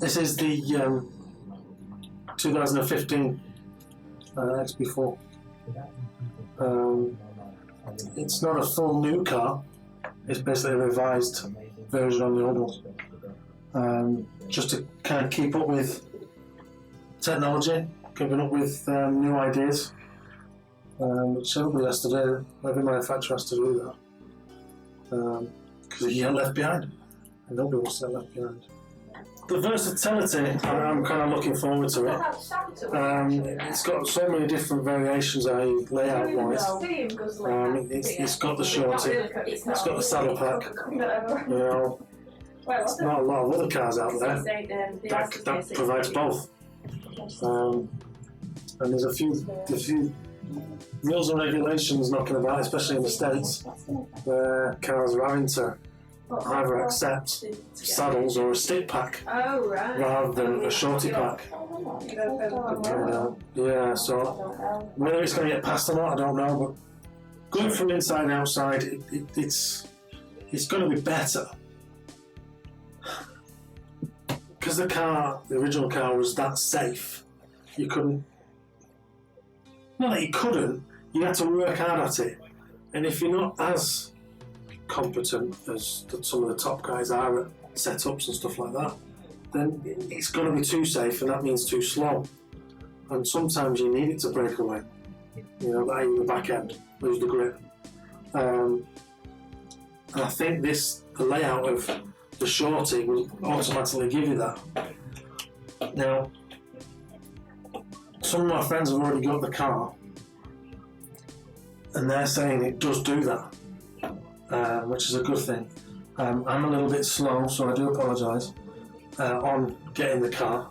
This is the 2015 XB4. It's not a full new car, it's basically a revised version on the old one. Just to kind of keep up with technology, keeping up with new ideas, which everybody has to do, every manufacturer has to do that. Because you get left behind, and nobody wants to get left behind. The versatility, I'm kind of looking forward to it. It's got so many different variations layout-wise. It's got the shorty, it's got the saddle pack. You know, there's not a lot of other cars out there that provides both. And there's a few rules and regulations knocking about, especially in the States, where cars are having to either accept saddles or a stick pack rather than a shorty pack. Yeah, so whether it's going to get passed or not, I don't know, but going from inside and outside, it's going to be better. Because the original car was that safe, you couldn't, not that you couldn't, you had to work hard at it. And if you're not as competent as some of the top guys are at setups and stuff like that, then it's going to be too safe, and that means too slow. And sometimes you need it to break away. You know, i.e. the back end, lose the grip. And I think the layout of the shorty will automatically give you that. Now, some of my friends have already got the car, and they're saying it does do that. Which is a good thing. I'm a little bit slow, so I do apologise on getting the car.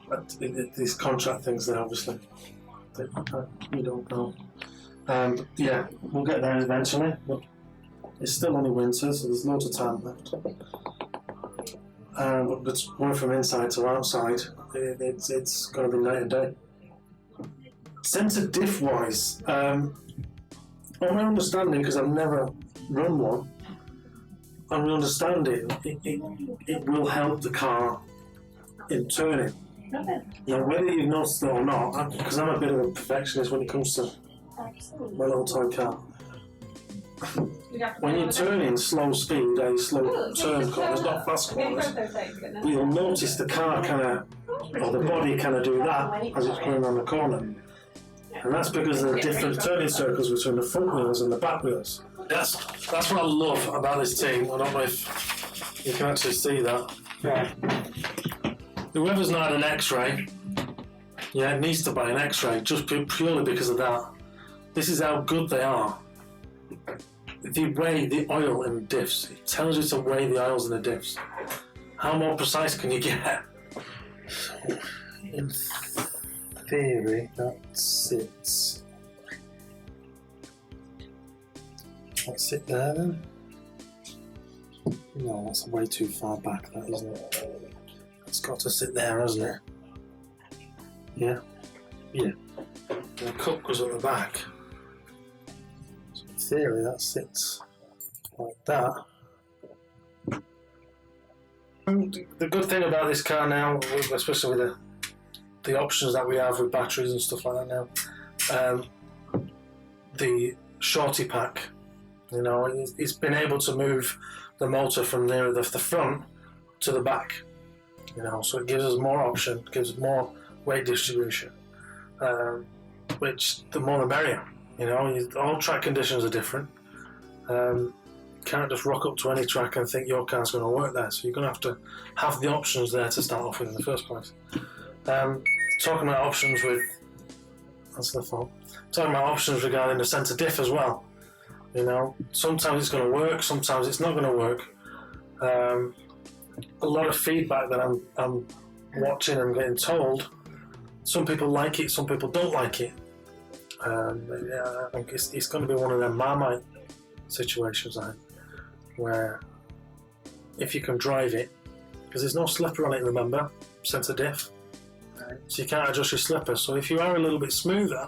But these contract things there, obviously, we don't know. Yeah, we'll get there eventually, but it's still only winter, so there's loads of time left. But going from inside to outside, it's going to be night and day. Centre diff wise, on my understanding, because I've never run one, on my understanding, it will help the car in turning. Now, whether you've noticed it or not, because I'm a bit of a perfectionist when it comes to my little toy car. When you're turning slow speed, slow turn corners, not fast corners, you'll notice the car kind of, or the body kind of do that as it's going around the corner. And that's because of the different turning circles between the front wheels and the back wheels. That's what I love about this team. I don't know if you can actually see that. Yeah. Whoever's not had an Xray, yeah, needs to buy an Xray just purely because of that. This is how good they are. They weigh the oil in the diffs. It tells you to weigh the oils in the diffs. How more precise can you get? In theory, that sits. Let's sit there then. No, that's way too far back, that isn't it? It's got to sit there, hasn't it? Yeah. Yeah. And the cup goes at the back. So in theory, that sits like that. And the good thing about this car now, especially with the options that we have with batteries and stuff like that now, the shorty pack, you know, it's been able to move the motor from near the front to the back, you know, so it gives us more option, gives us more weight distribution, which the more the merrier, you know. All track conditions are different. You can't just rock up to any track and think your car's going to work there, so you're going to have the options there to start off with in the first place. Talking about options with, that's the fault. Talking about options regarding the centre diff as well. You know, sometimes it's going to work, sometimes it's not going to work. A lot of feedback that I'm watching and getting told, some people like it, some people don't like it. Yeah, I think it's going to be one of them Marmite situations, I think, where if you can drive it, because there's no slipper on it, remember, centre diff. So you can't adjust your slipper. So if you are a little bit smoother,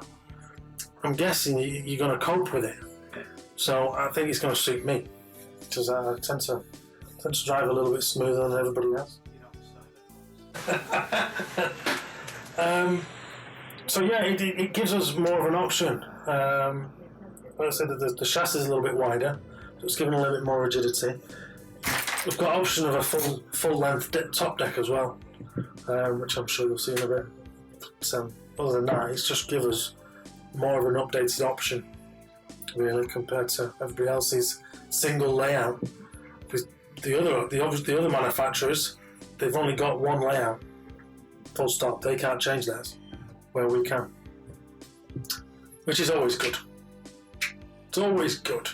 I'm guessing you're going to cope with it. So I think it's going to suit me, because I tend to tend to drive a little bit smoother than everybody else. So yeah, it gives us more of an option. Like I said, the chassis is a little bit wider, so it's given a little bit more rigidity. We've got option of a full length top deck as well, which I'm sure you'll see in a bit. But, other than that, it's just give us more of an updated option, really, compared to everybody else's single layout. Because the other manufacturers, they've only got one layout, full stop. They can't change theirs, where we can, which is always good. It's always good.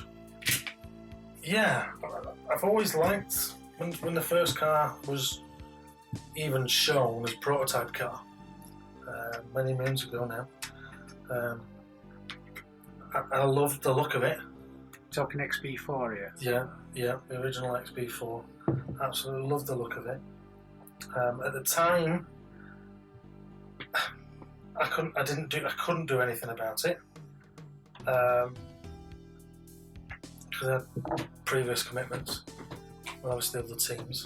Yeah, I've always liked when the first car was even shown as prototype car, many moons ago now. I loved the look of it. Talking XB4 here? Yeah, the original XB4. Absolutely loved the look of it. At the time, I couldn't do anything about it. Because I had previous commitments when I was still the teams.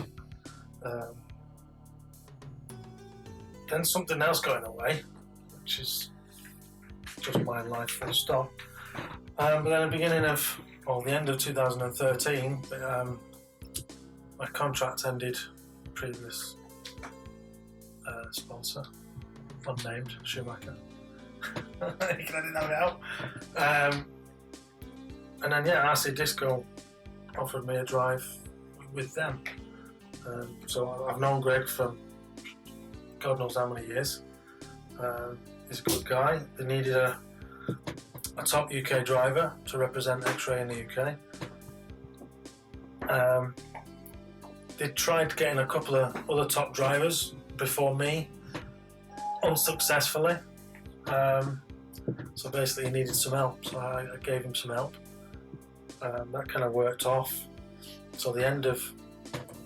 Then something else got in the way, which is just my life full stop. But then at the end of 2013, my contract ended. Previous sponsor, unnamed, Schumacher. You can edit that out. And then RC Disco offered me a drive with them. So I've known Greg for God knows how many years. He's a good guy. They needed a top UK driver to represent Xray in the UK. They tried getting a couple of other top drivers before me, unsuccessfully. So basically he needed some help, so I gave him some help. That kind of worked off. So the end of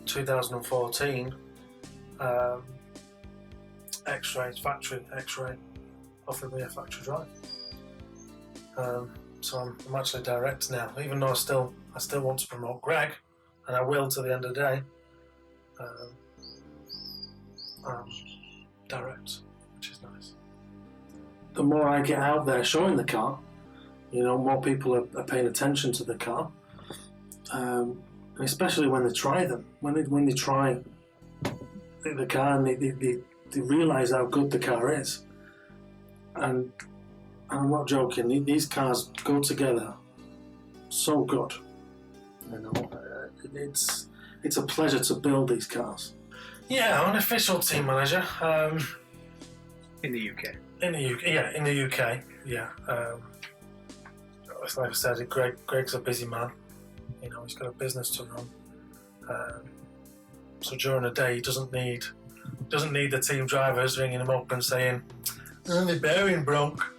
2014, Xray offered me a factory drive. So I'm actually direct now, even though I still want to promote Greg, and I will to the end of the day. Direct, which is nice. The more I get out there showing the car, more people are paying attention to the car, and especially when they try them. When they try the car and they realise how good the car is. And I'm not joking, these cars go together so good. It's a pleasure to build these cars. Yeah, I'm an official team manager. In the UK? In the UK, yeah. Like I said, Greg's a busy man. He's got a business to run. So during the day, he doesn't need the team drivers ringing him up and saying, the bearing broke.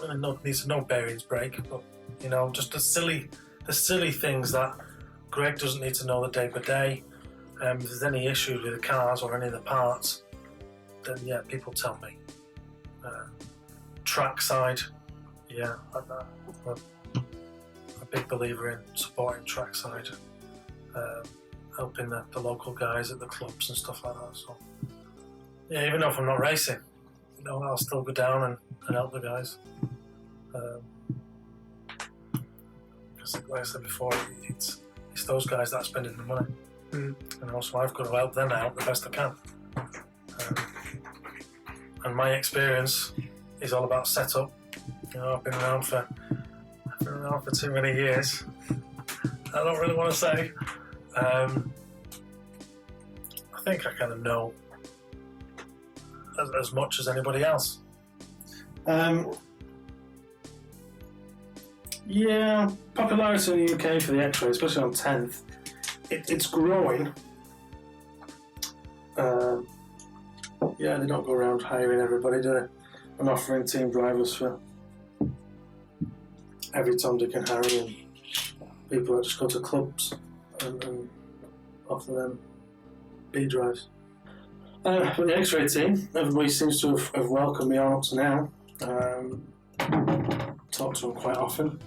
Really needs to know bearings break, but just the silly things that Greg doesn't need to know the day by day. If there's any issues with the cars or any of the parts, then people tell me. Track side, I'm a big believer in supporting track side, helping the local guys at the clubs and stuff like that. So even though if I'm not racing, I'll still go down and help the guys. Because like I said before, it's those guys that are spending the money. And also I've got to help them out the best I can. And my experience is all about setup. I've been around for too many years. I don't really want to say. I think I kind of know as much as anybody else. Popularity in the UK for the Xray, especially on 10th, it's growing. They don't go around hiring everybody, do they? And offering team drivers for every Tom, Dick and Harry, and people that just go to clubs and offer them B drives. With the Xray team, everybody seems to have welcomed me on up to now. Talk to them quite often.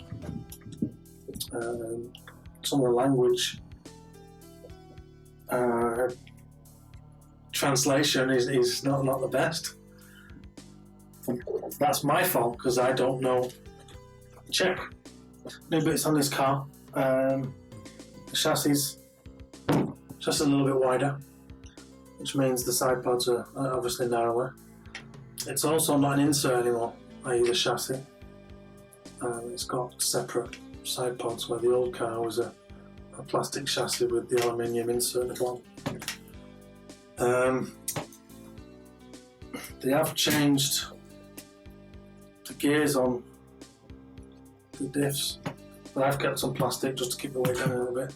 Some of the language translation is not the best. That's my fault because I don't know Czech. New bits on this car. The chassis just a little bit wider, which means the side pods are obviously narrower. It's also not an insert anymore, i.e. the chassis. It's got separate side pods where the old car was a plastic chassis with the aluminium insert at one. They have changed the gears on the diffs, but I've kept some plastic just to keep the weight down a little bit.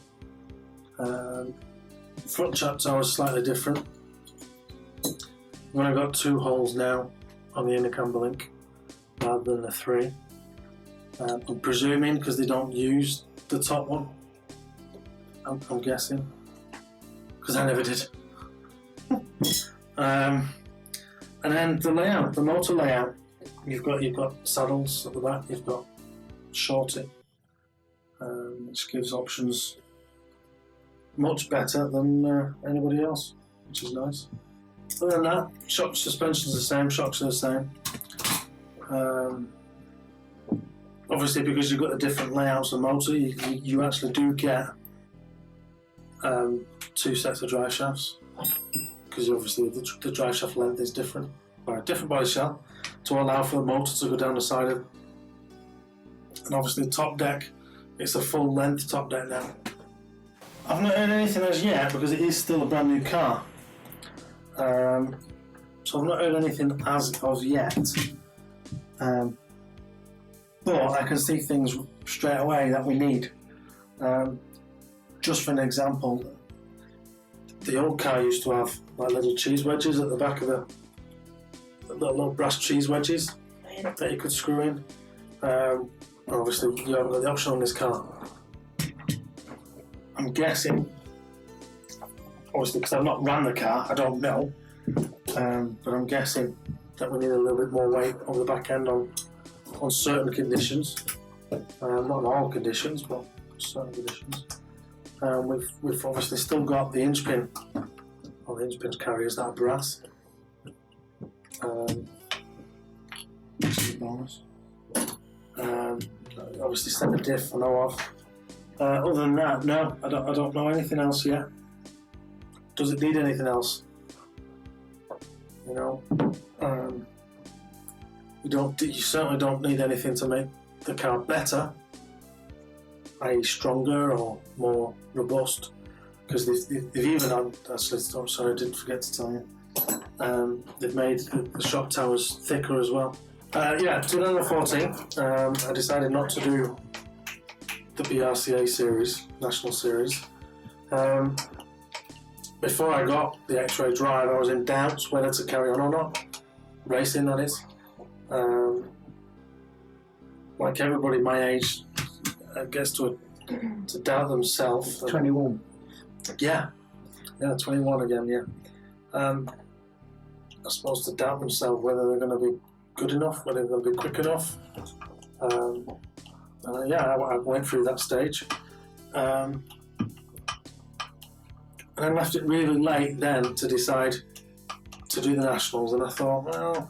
Front chat tower is slightly different. I've only got 2 holes now on the inner camber link rather than the 3. I'm presuming because they don't use the top one. I'm guessing because I never did. And then the layout, the motor layout. You've got saddles at the back. You've got shorting, which gives options much better than anybody else, which is nice. Other than that, shock suspension's the same. Shocks are the same. Obviously, because you've got the different layouts of the motor, you actually do get 2 sets of drive shafts, because obviously the drive shaft length is different, or a different body shaft, to allow for the motor to go down the side of. And obviously, top deck, it's a full length top deck now. I've not heard anything as yet because it is still a brand new car. So I've not heard anything as of yet. But I can see things straight away that we need. Just for an example, the old car used to have like little cheese wedges at the back of the little brass cheese wedges that you could screw in. Obviously, you haven't got the option on this car. I'm guessing, obviously, because I've not ran the car, I don't know, but I'm guessing that we need a little bit more weight over the back end on certain conditions. Not in all conditions, but certain conditions. We've obviously still got the hinge pin, or the hinge pin carriers that are brass. Which is a bonus. Obviously, set the diff I know of. Other than that, no, I don't know anything else yet. Does it need anything else? You know, you certainly don't need anything to make the car better, i.e. stronger or more robust, because they've even had, actually, sorry, I didn't forget to tell you, they've made the shock towers thicker as well. 2014, I decided not to do the BRCA series, national series. Before I got the Xray drive, I was in doubts whether to carry on or not, racing on it. Like everybody my age gets to doubt themselves. 21. Yeah, 21 again, yeah. I suppose to doubt themselves whether they're going to be good enough, whether they're going to be quick enough. I went through that stage. And I left it really late then to decide to do the nationals, and I thought, well,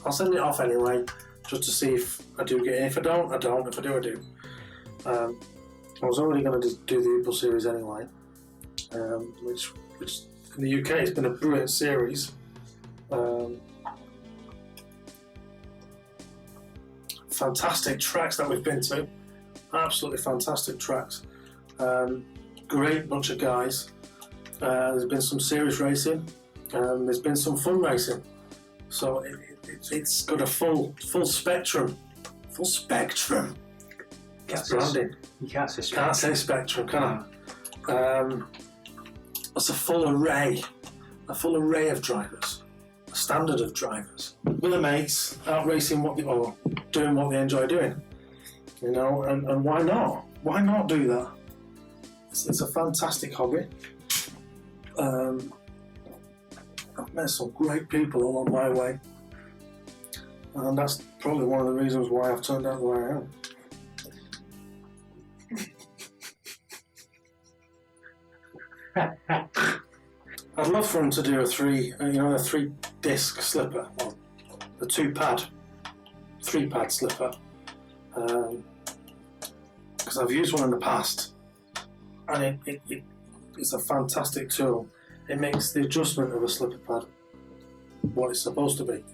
I'll send it off anyway, just to see if I do get in. If I don't, I don't. If I do, I do. I was already going to do the Opel series anyway, which in the UK has been a brilliant series. Fantastic tracks that we've been to, absolutely fantastic tracks. Great bunch of guys. There's been some serious racing, there's been some fun racing. So it's got a full spectrum. Full spectrum. That's branding. You can't say spectrum. Can't say spectrum, can I? It's a full array of drivers, a standard of drivers. With the mates, out racing or doing what they enjoy doing. You know, and why not? Why not do that? It's a fantastic hobby. I've met some great people along my way, and that's probably one of the reasons why I've turned out the way I am. I'd love for them to do a three disc slipper, or a 3-pad slipper, because I've used one in the past, and it's a fantastic tool. It makes the adjustment of a slipper pad what it's supposed to be.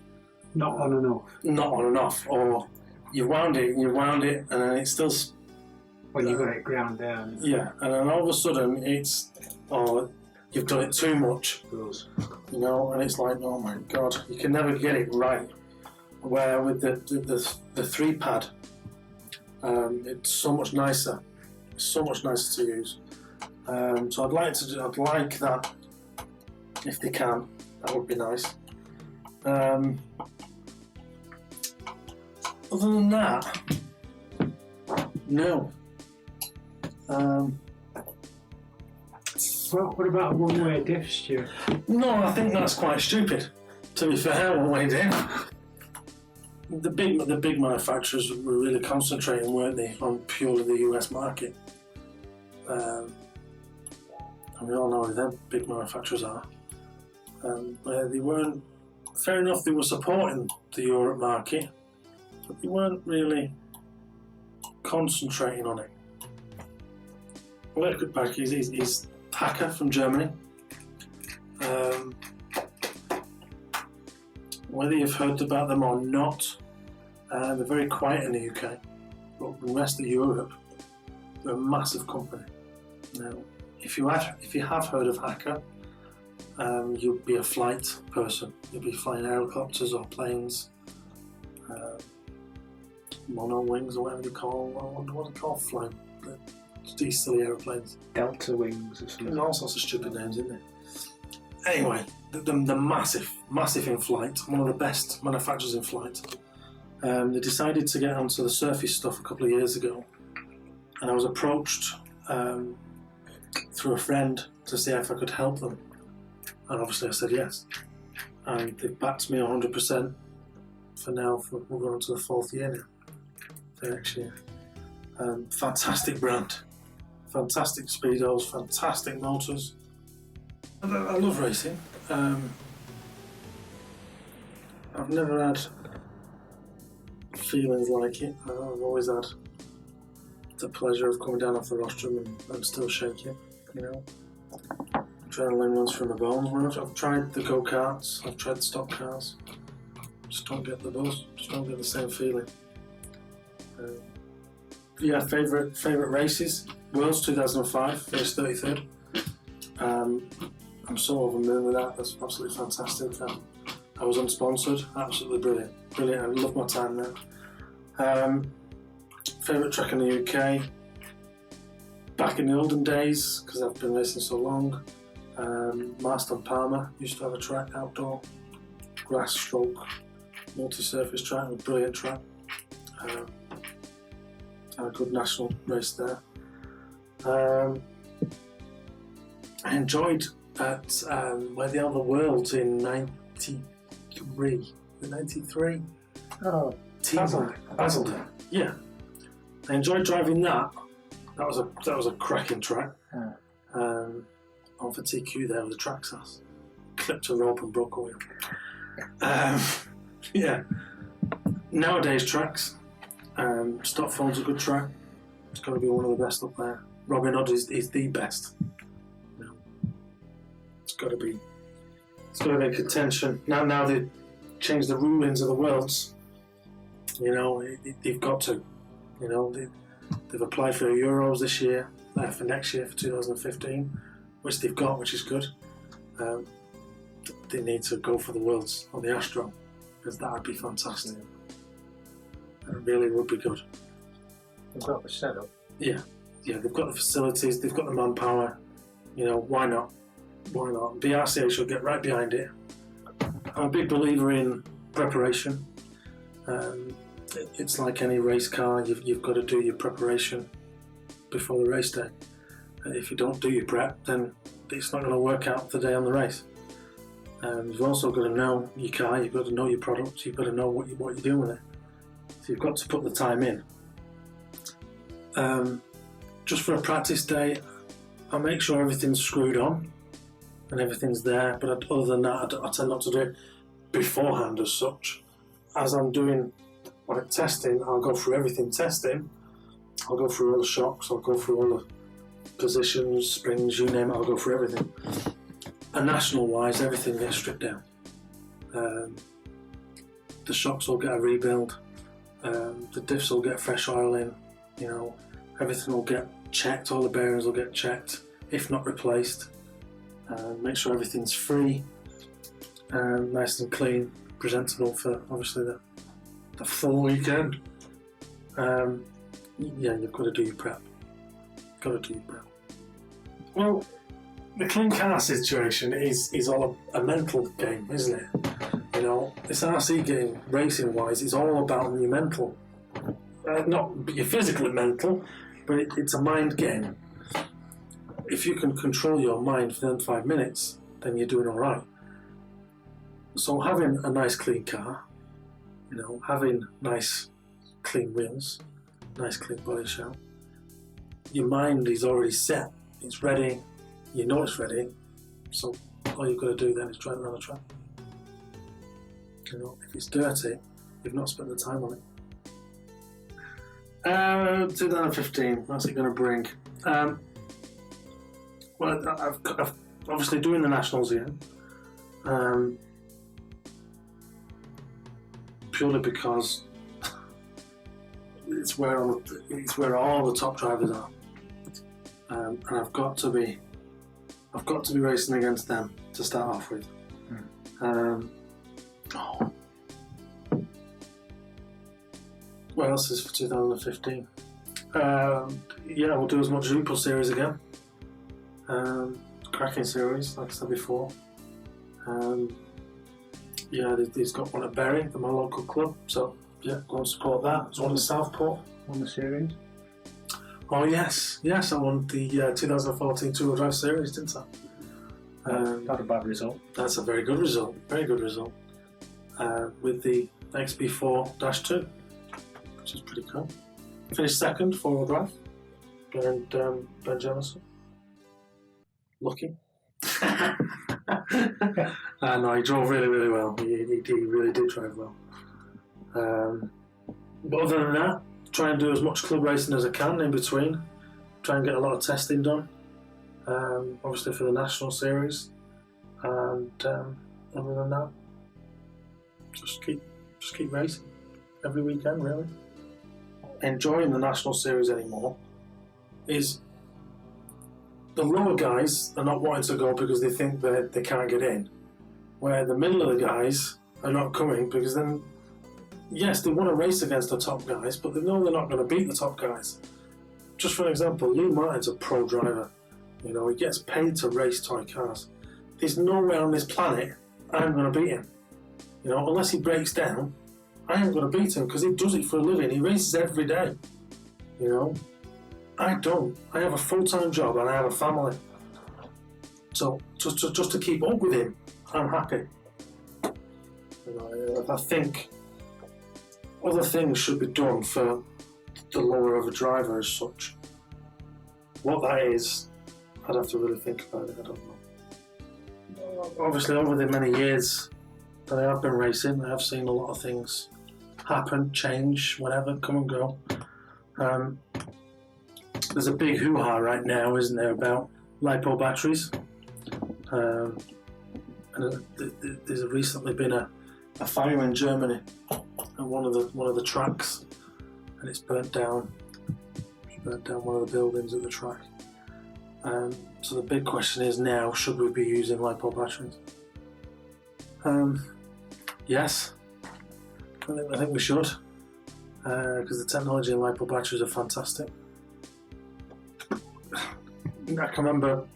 Not on and off. Not on and off, or you wound it, and then it's still. When you got it ground down. Yeah, and then all of a sudden you've done it too much. You know, and it's like, oh my god, you can never get it right. Where with the 3-pad, it's so much nicer. It's so much nicer to use. So I'd like that if they can. That would be nice. Other than that, no. Well, what about a one-way diff, Stuart? No, I think that's quite stupid. To be fair, one-way diff. The big manufacturers were really concentrating, weren't they, on purely the US market. And we all know who them big manufacturers are. They weren't. Fair enough, they were supporting the Europe market, but they weren't really concentrating on it. Well, back is Hacker from Germany. Whether you've heard about them or not, they're very quiet in the UK, but the rest of Europe, they're a massive company. Now, if you have heard of Hacker, you'll be a flight person. You'll be flying helicopters or planes, mono wings or whatever they call. What do they call flying? These silly aeroplanes. Delta wings or something. There's all sorts of stupid names, isn't there? Anyway, they're massive in flight. One of the best manufacturers in flight. They decided to get onto the surface stuff a couple of years ago, and I was approached through a friend to see if I could help them. And obviously I said yes. And they've backed me 100% for now. We're going on to the 4th year now, for next year. Fantastic brand. Fantastic speedos, fantastic motors. I love racing. I've never had feelings like it. I've always had the pleasure of coming down off the rostrum and still shaking, you know. Adrenaline runs through my bones. I've tried the go-karts, I've tried the stock cars. Just don't get the buzz, just don't get the same feeling. Yeah, favourite races? Worlds 2005, first 33rd. I'm so over the moon with that, that's absolutely fantastic. I was unsponsored, absolutely brilliant. Brilliant, I love my time there. Favourite track in the UK? Back in the olden days, because I've been racing so long, Marston Palmer used to have a track, outdoor, grass stroke, multi-surface track, a brilliant track. Had a good national race there. I enjoyed at where they held the Worlds in '93. The '93. Oh, Basildon. Yeah, I enjoyed driving that. That was a cracking track. On for TQ there with the track sass. Clipped a rope and broke a wheel. Yeah. Nowadays tracks. Stopford's a good track. It's got to be one of the best up there. Robin Hood is the best. You know, it's got to be contention. Now they've changed the rulings of the Worlds. You know, they've got to. You know, they've applied for Euros this year, for next year, for 2015, which they've got, which is good. They need to go for the Worlds on the Astro, because that would be fantastic. It really would be good. They've got the setup. Yeah, they've got the facilities, they've got the manpower. You know, why not? Why not? BRCA should get right behind it. I'm a big believer in preparation. It's like any race car, you've got to do your preparation before the race day. And if you don't do your prep, then it's not going to work out the day on the race. You've also got to know your car, you've got to know your product, you've got to know what you're doing with it. So you've got to put the time in. Just for a practice day, I make sure everything's screwed on. and everything's there. But other than that, I tend not to do it beforehand as such. As I'm doing like testing, I'll go through everything testing. I'll go through all the shocks, I'll go through all the positions, springs, you name it, I'll go through everything. And national wise, everything gets stripped down. The shocks will get a rebuild, the diffs will get fresh oil in, you know, everything will get checked, all the bearings will get checked, if not replaced. Make sure everything's free, nice and clean, presentable for obviously the full weekend. Yeah, you've got to do your prep. Well, the clean car situation is all a mental game, isn't it? You know, this RC game, racing wise, is all about your mental. Not your physical mental, but it's a mind game. If you can control your mind for them 5 minutes, then you're doing all right. So having a nice clean car, you know, having nice clean wheels, nice clean body shell, your mind is already set, it's ready, you know it's ready, so all you've got to do then is drive it around the track. You know, if it's dirty, you've not spent the time on it. 2015, what's it going to bring? Well, I've obviously doing the Nationals again, purely because it's where all the top drivers are, and I've got to be racing against them to start off with. What else is for 2015? Yeah, we'll do as much LiPo series again. Cracking series, like I said before. Yeah, he's got one at Bury, at my local club, so yeah, go and support that. There's one in Southport. On the series? Oh yes, I won the 2014 Two-Wheel Drive Series, didn't I? Not a bad result. That's a very good result, with the XB4-2, which is pretty cool. Finished second, 4-wheel drive, and Ben Jamison. Lucky. No, he drove really well. He really did drive well. But other than that, try and do as much club racing as I can in between. Try and get a lot of testing done. Obviously for the national series. And other than that, just keep racing every weekend, really. Enjoying the national series anymore is the lower guys are not wanting to go because they think that they can't get in, where the middle of the guys are not coming because then, yes, they want to race against the top guys, but they know they're not going to beat the top guys. Just for an example, Lee Martin's a pro driver. You know, he gets paid to race toy cars. There's nowhere on this planet I'm going to beat him. You know, unless he breaks down, I ain't going to beat him because he does it for a living. He races every day. You know, I don't. I have a full-time job and I have a family. So just to keep up with him, I'm happy. You know, I think other things should be done for the lower of a driver as such. What that is, I'd have to really think about it. I don't know. Obviously, over the many years that I have been racing, I have seen a lot of things happen, change, whatever, come and go. There's a big hoo-ha right now, isn't there, about LiPo batteries? And there's recently been a fire in Germany at one of the tracks, and it's burnt down one of the buildings at the track. So the big question is now, should we be using LiPo batteries? Yes, I think we should, because the technology in LiPo batteries are fantastic. I can remember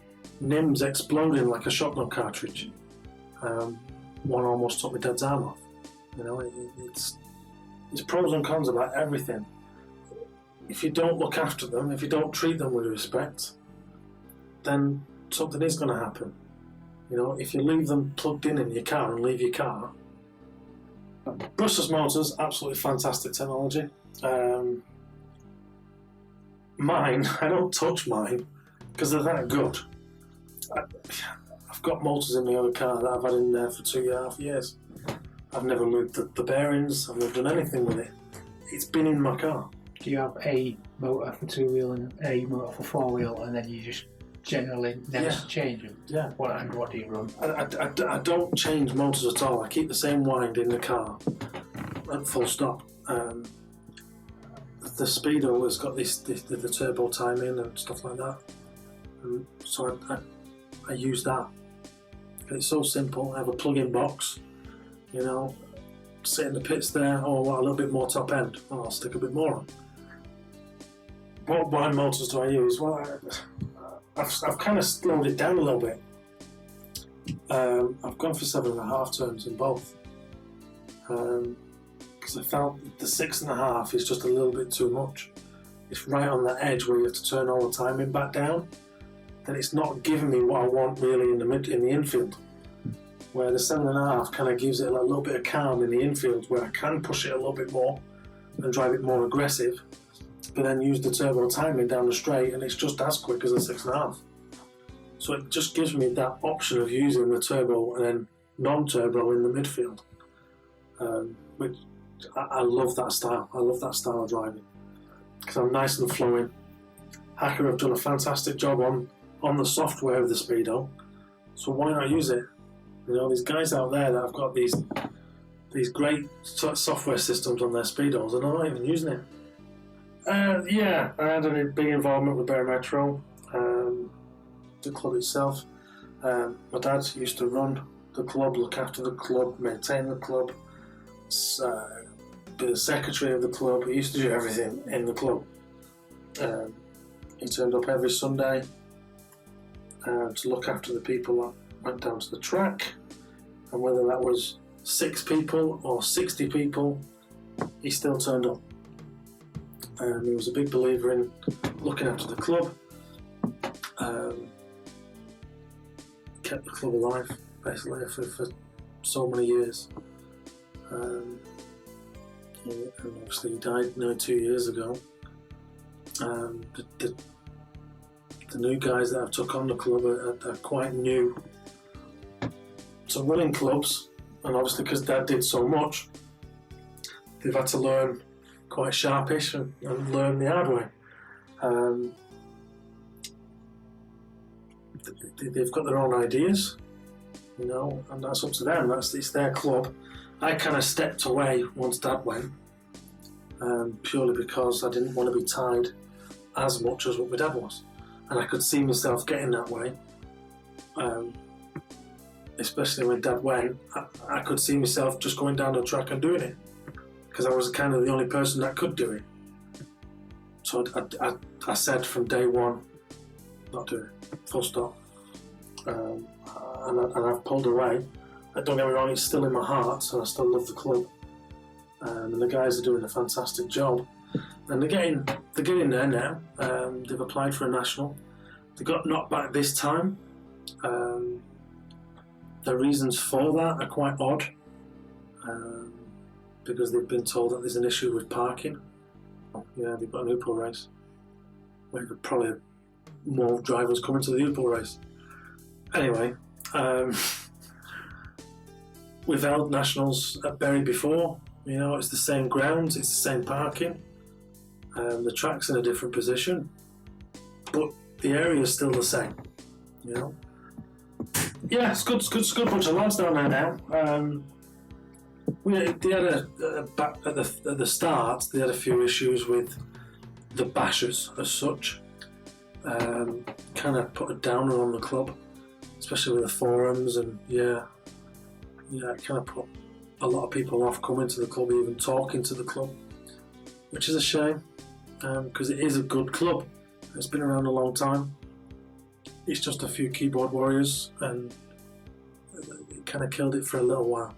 NIMS exploding like a shotgun cartridge. One almost took my dad's arm off. You know, it's pros and cons about everything. If you don't look after them, if you don't treat them with respect, then something is going to happen. You know, if you leave them plugged in your car and leave your car. Brushless motors, absolutely fantastic technology. Mine, I don't touch mine because they're that good. I've got motors in my other car that I've had in there for 2.5 years. I've never moved the bearings, I've never done anything with it. It's been in my car. Do you have a motor for 2-wheel and a motor for 4-wheel, and then you just generally never change them? Yeah. What do you run? I don't change motors at all. I keep the same wind in the car, at full stop. The Speedo has got the turbo timing and stuff like that. So I use that. It's so simple. I have a plug-in box, you know, sit in the pits there. Oh, I want a little bit more top end. Oh, I'll stick a bit more on. What wind motors do I use? Well, I've kind of slowed it down a little bit. I've gone for 7.5 turns in both. Because I felt the 6.5 is just a little bit too much. It's right on that edge where you have to turn all the timing back down. Then it's not giving me what I want really in the infield. Where the 7.5 kind of gives it a little bit of calm in the infield, where I can push it a little bit more and drive it more aggressive, but then use the turbo timing down the straight, and it's just as quick as the 6.5. So it just gives me that option of using the turbo and then non-turbo in the midfield, which I love that style. I love that style of driving because I'm nice and flowing. Hacker have done a fantastic job on the software of the Speedo, so why not use it? You know, these guys out there that have got these great software systems on their Speedos, and I'm not even using it. Yeah, I had a big involvement with Barometro, the club itself. My dad used to run the club, look after the club, maintain the club, be the secretary of the club. He used to do everything in the club. He turned up every Sunday to look after the people that went down to the track, and whether that was 6 people or 60 people, he still turned up. He was a big believer in looking after the club, kept the club alive basically for so many years. And obviously he died now 2 years ago. The new guys that I've took on the club are quite new to running clubs, and obviously because Dad did so much, they've had to learn quite sharpish and learn the hard way. They've got their own ideas, you know, and that's up to them. It's their club. I kind of stepped away once Dad went, purely because I didn't want to be tied as much as what my dad was, and I could see myself getting that way. Especially when Dad went, I could see myself just going down the track and doing it, because I was kind of the only person that could do it. So I said from day one, not doing it, full stop. And I've pulled away. Don't get me wrong, it's still in my heart, so I still love the club. And the guys are doing a fantastic job. And they're getting there now. They've applied for a national. They got knocked back this time. The reasons for that are quite odd, because they've been told that there's an issue with parking. Yeah, they've got an Upo race. Where could probably more drivers coming to the Upo race. Anyway, we've held nationals at Bury before. You know, it's the same grounds, it's the same parking. The track's in a different position, but the area is still the same. You know. Yeah, it's good bunch of lads down there now. They had back at the start. They had a few issues with the bashers as such. Kind of put a downer on the club, especially with the forums, and it kind of put a lot of people off coming to the club, even talking to the club, which is a shame, because it is a good club. It's been around a long time. It's just a few keyboard warriors, and it kind of killed it for a little while.